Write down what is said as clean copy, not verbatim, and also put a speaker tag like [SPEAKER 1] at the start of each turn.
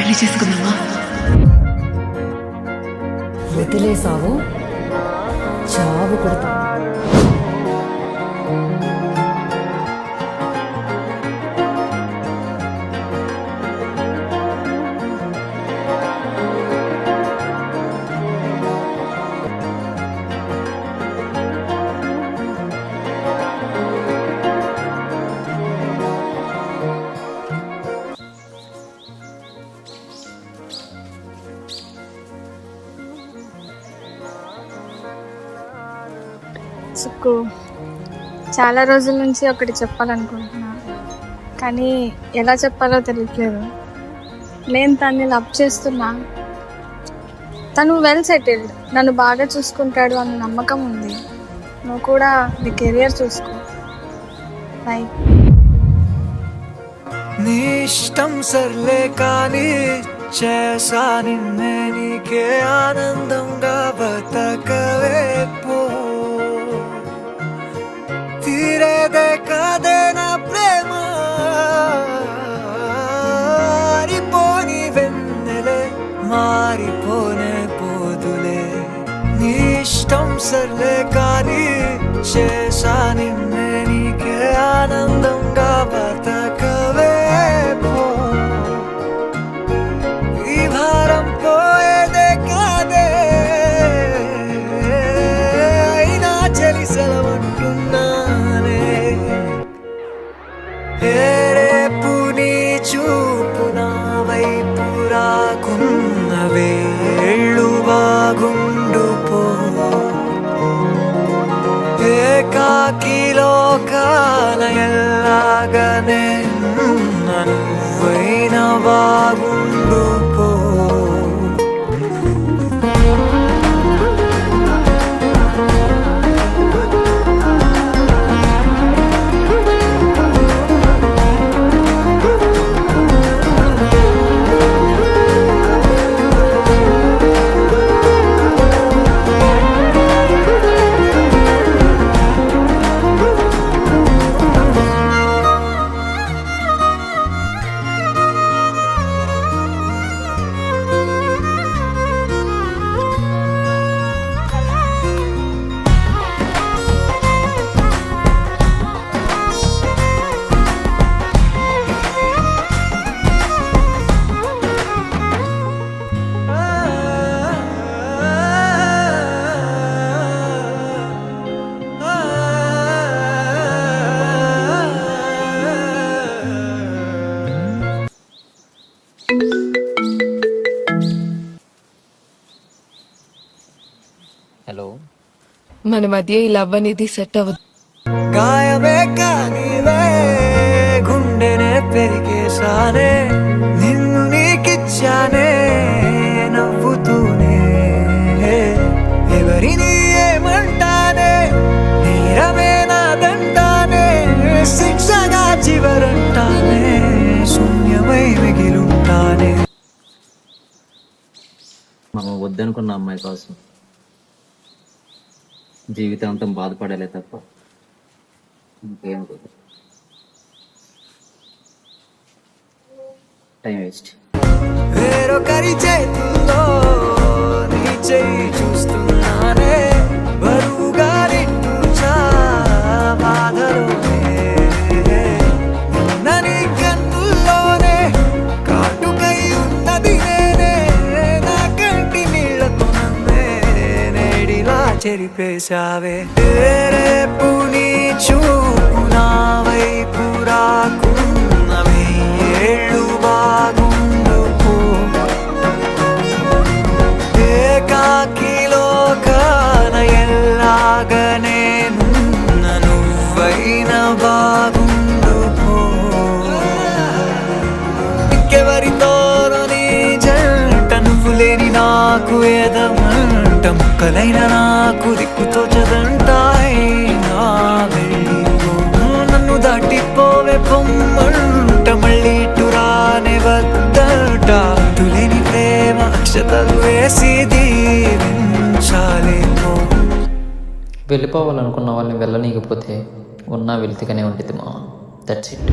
[SPEAKER 1] పెళ్లి చేసుకుందామా?
[SPEAKER 2] వదిలేసావు చావు కొడతా.
[SPEAKER 3] సుక్కు, చాలా రోజుల నుంచి ఒకటి చెప్పాలనుకుంటున్నా, కానీ ఎలా చెప్పాలో తెలియట్లేదు. నేను తన్ని లవ్ చేస్తున్నా. తను వెల్ సెటిల్డ్, నన్ను బాగా చూసుకుంటాడు అన్న నమ్మకం ఉంది. నువ్వు కూడా నీ కెరియర్ చూసుకో. బై.
[SPEAKER 4] నీ ఇష్టం సర్లే కానీ చేసా నిన్నే నీకే ఆనందంగా బతకవే పో. తీరేదే కాదే నా ప్రేమ, మారిపోని వెన్నెలే మారిపోనే పోదులే. నీ ఇష్టం సర్లే కానీ చేసా నిన్నే నీకే ఆనందంగా బతకవే పో. ఈ భారం పోయేదే కాదే, అయినా చలి సెలవంటున్నానే. రేపు నీ చూపు నా వైపు రాకున్నవే ఏళ్ళు బాగుండు పో. ఏకాకిలో కాన ఎల్లాగనే నువ్వైనా బాగుండు పో.
[SPEAKER 5] హలో,
[SPEAKER 6] మన మధ్య ఈ లవ్ అనేది సెట్ అవ్వదు.
[SPEAKER 4] గాయమే కానివే గుండెనే పెరిగేసానే, నిన్ను నీకిచ్చానే నవ్వుతూనే. ఎవరిని ఏమంటానే, నేరమే నాదంటానే, శిక్షగా చివరంటానే, శూన్యమై మిగిలుంటానే.
[SPEAKER 5] మనం వద్దనుకున్న అమ్మాయి కోసం జీవితాంతం బాధపడాలే తప్ప ఇంకేం లేదు. Time waste.
[SPEAKER 4] వేరొకరి చేతుల్లో నీ చెయ్యి చూస్తున్నానే, బరువుగా నిట్టూర్చా బాధలోనే. నీ కన్నుల్లోనే కాటుకై ఉన్నది నేనే, నా కంటి నీళ్లతో నన్నే నేడిలా చెరిపేశావే. రేపు నీ చూపు నా వైపు రాకున్నవే ఏళ్ళు బాగుండు పో. ఏకాకిలో కాన ఎల్లాగనే నువ్వైనా బాగుండు పో. ఇంకెవరితోనో నీ జంట, నువ్వు లేని నాకు ఎదమంట, ముక్కలైన నాకు దిక్కుతో చదంటాయినా వెళ్ళిపో. నన్ను దాటిపోవే పొమ్మంట, మళ్ళీ టురానే వద్దట. తులేని ప్రేమ అక్షతలు వేసి దీవించాలేమో.
[SPEAKER 5] వెళ్ళిపోవాలనుకున్న వాళ్ళని వెళ్ళనీయకపోతే ఉన్నా వెళ్తిగానే ఉంటుంది మా. That's it.